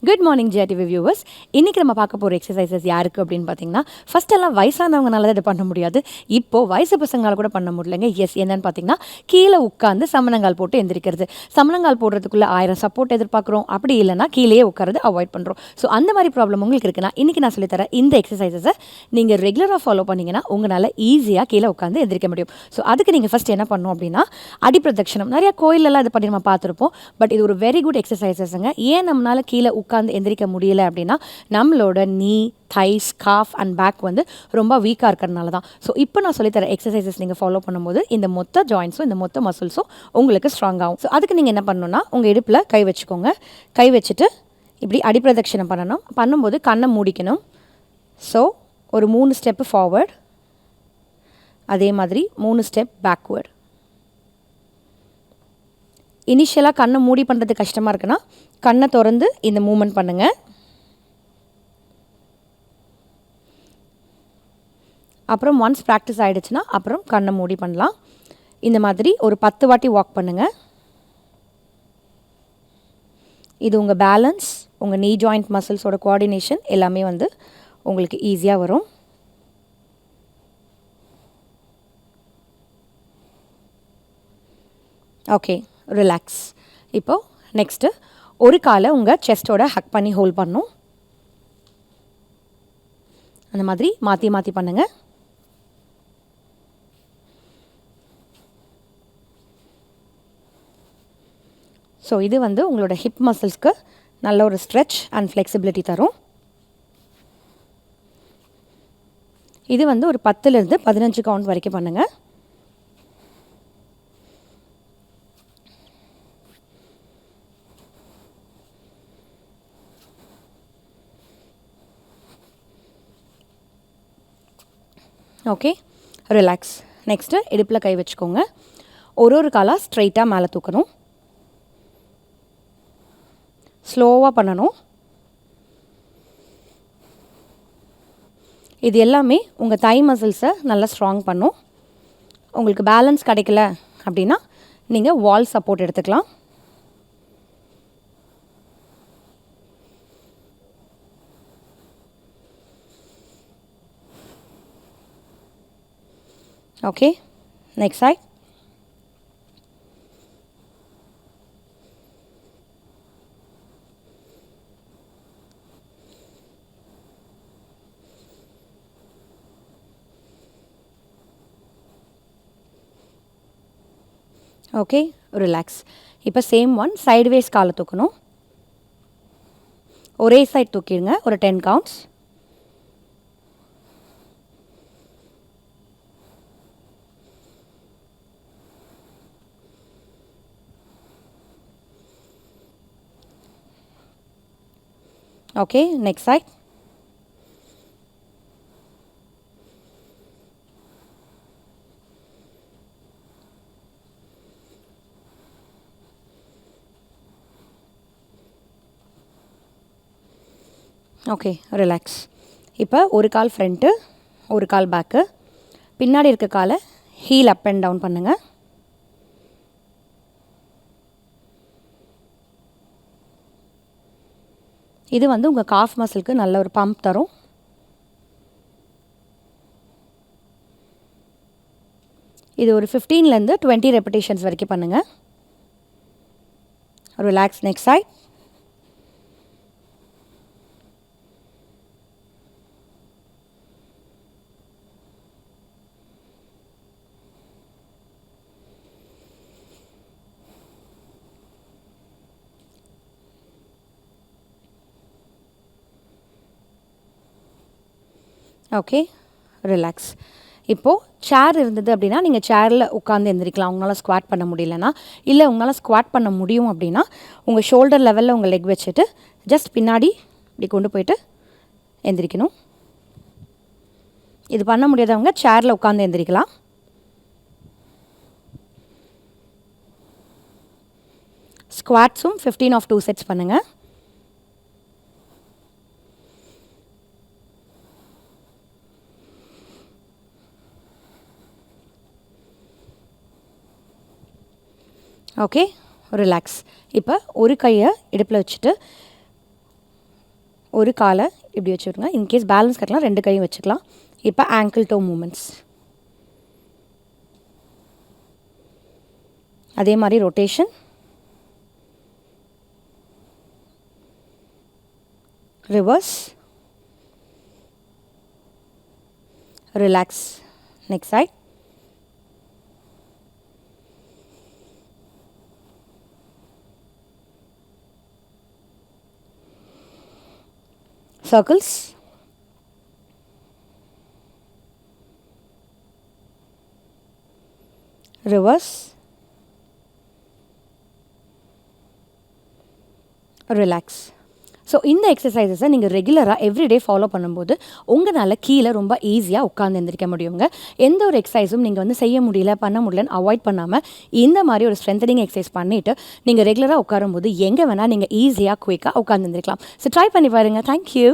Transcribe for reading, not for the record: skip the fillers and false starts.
Good morning ஜிஆர்டிவி viewers. இன்றைக்கி நம்ம பார்க்க போகிற எக்ஸசைசஸ் யாருக்கு அப்படின்னு பார்த்தீங்கன்னா, ஃபஸ்ட்டெல்லாம் வயசானவங்கனால தான் இதை பண்ண முடியாது. இப்போது வயசு பசங்களால் கூட பண்ண முடியலைங்க. என்னென்னு பார்த்தீங்கன்னா, கீழே உட்காந்து சமணங்கால் போட்டு எந்திரிக்கிறது. சமணங்கால் போடுறதுக்குள்ளே 1000 சப்போர்ட் எதிர்பார்க்குறோம். அப்படி இல்லைனா கீழே உட்காரது அவாய்ட் பண்ணுறோம். ஸோ அந்த மாதிரி ப்ராப்ளம் உங்களுக்கு இருக்குன்னா, இன்றைக்கி நான் சொல்லித்தரேன் இந்த எக்ஸசைசஸை நீங்கள் ரெகுலராக ஃபாலோ பண்ணிங்கன்னா உங்களால் ஈஸியாக கீழே உட்காந்து எந்திரிக்க முடியும். ஸோ அதுக்கு நீங்கள் ஃபஸ்ட் என்ன பண்ணணும் அப்படின்னா, அடிப்பிரதட்சணம். நிறையா கோயிலெல்லாம் இது பண்ணி நம்ம பார்த்துருப்போம். பட் இது ஒரு வெரி குட் எக்ஸசைசஸுங்க. ஏன் நம்மளால் கீழே உட்காந்து எந்திரிக்க முடியல அப்படின்னா, நம்மளோட நீ, தைஸ், காஃப் அண்ட் பேக் வந்து ரொம்ப வீக்காக இருக்கிறதுனால தான். ஸோ இப்போ நான் சொல்லித்தர எக்ஸசைசஸ் நீங்கள் ஃபாலோ பண்ணும்போது இந்த மொத்த ஜாயின்ஸும் இந்த மொத்த மசில்ஸும் உங்களுக்கு ஸ்ட்ராங் ஆகும். ஸோ அதுக்கு நீங்கள் என்ன பண்ணணும்னா, உங்கள் இடுப்பில் கை வச்சுக்கோங்க. கை வச்சுட்டு இப்படி அடிப்பிரதட்சணம் பண்ணணும். பண்ணும்போது கண்ணை மூடிக்கணும். ஸோ ஒரு 3 ஸ்டெப்பு ஃபார்வர்ட், அதே மாதிரி 3 ஸ்டெப் பேக்வேர்ட். இனிஷியலாக கண்ணை மூடி பண்ணுறது கஷ்டமாக இருக்குன்னா கண்ணை திறந்து இந்த மூமெண்ட் பண்ணுங்கள். அப்புறம் ஒன்ஸ் ப்ராக்டிஸ் ஆகிடுச்சுன்னா அப்புறம் கண்ணை மூடி பண்ணலாம். இந்த மாதிரி ஒரு 10 வாட்டி வாக் பண்ணுங்கள். இது உங்கள் பேலன்ஸ், உங்கள் நீ ஜாயிண்ட் மசில்ஸோட கோஆர்டினேஷன் எல்லாமே வந்து உங்களுக்கு ஈஸியாக வரும். Okay, relax. இப்போது நெக்ஸ்ட்டு ஒரு காலை உங்கள் செஸ்ட்டோட ஹக் பண்ணி ஹோல்ட் பண்ணணும். அந்த மாதிரி மாற்றி மாற்றி பண்ணுங்கள். ஸோ இது வந்து உங்களோட ஹிப் மசில்ஸ்க்கு நல்ல ஒரு ஸ்ட்ரெச் அண்ட் ஃப்ளெக்சிபிலிட்டி தரும். இது வந்து ஒரு 10லேருந்து 15 கவுண்ட் வரைக்கும் பண்ணுங்கள். Okay, relax. நெக்ஸ்ட்டு இடுப்பில் கை வச்சுக்கோங்க. ஒரு காலாக ஸ்ட்ரைட்டாக மேலே தூக்கணும். ஸ்லோவாக பண்ணணும். இது எல்லாமே உங்கள் தை மசில்ஸை நல்லா ஸ்ட்ராங் பண்ணும். உங்களுக்கு பேலன்ஸ் கிடைக்கல அப்படின்னா நீங்கள் வால் சப்போர்ட் எடுத்துக்கலாம். Okay, next side. Okay, relax. இப்போ சேம் ஒன் சைட்வேஸ் காலை தூக்கணும். ஒரே சைட் தூக்கிடுங்க. ஒரு 10 counts. Okay, next side. Okay, relax. இப்போ ஒரு கால் ஃப்ரண்ட்டு, ஒரு கால் பேக்கு. பின்னாடி இருக்க காலை ஹீல் அப் அண்ட் டவுன் பண்ணுங்கள். இது வந்து உங்கள் காஃப் மசிலுக்கு நல்ல ஒரு பம்ப் தரும். இது ஒரு 15லேருந்து 20 ரெப்பிட்டேஷன்ஸ் வரைக்கும் பண்ணுங்கள். Relax. Next side. Okay, relax. இப்போது சேர் இருந்தது அப்படின்னா நீங்கள் சேரில் உட்காந்து எந்திரிக்கலாம். உங்களால் ஸ்குவாட் பண்ண முடியலன்னா, இல்லை உங்களால் ஸ்குவாட் பண்ண முடியும் அப்படின்னா உங்கள் ஷோல்டர் லெவலில் உங்கள் லெக் வச்சுட்டு ஜஸ்ட் பின்னாடி இப்படி கொண்டு போயிட்டு எந்திரிக்கணும். இது பண்ண முடியாதவங்க சேரில் உட்காந்து எந்திரிக்கலாம். ஸ்குவாட்ஸும் 15 ஆஃப் 2 செட்ஸ் பண்ணுங்கள். Okay, relax. இப்போ ஒரு கையை இடுப்பில் வச்சுட்டு ஒரு காலை இப்படி வச்சுருங்க. இன்கேஸ் பேலன்ஸ் கட்டலாம் 2 கையும் வச்சுக்கலாம். இப்போ ஆங்கிள் டோ மூமெண்ட்ஸ். அதே மாதிரி rotation, reverse, relax. Next side. Circles, reverse, relax. So இந்த எக்ஸசைசஸை நீங்கள் ரெகுலராக எவ்ரிடே ஃபாலோ பண்ணும்போது உங்களால் கீழே ரொம்ப ஈஸியாக உட்காந்து எந்திரிக்க முடியுங்க. எந்த ஒரு எக்ஸசைஸும் நீங்கள் வந்து செய்ய முடியல பண்ண முடியலன்னு அவாய்ட் பண்ணாமல் இந்த மாதிரி ஒரு ஸ்ட்ரென்தனிங் எக்ஸசைஸ் பண்ணிவிட்டு நீங்கள் ரெகுலராக உட்காரும்போது எங்கே வேணால் நீங்கள் ஈஸியாக குயிக்காக உட்காந்து எந்திரிக்கலாம். ஸோ ட்ரை பண்ணி பாருங்கள். தேங்க்யூ.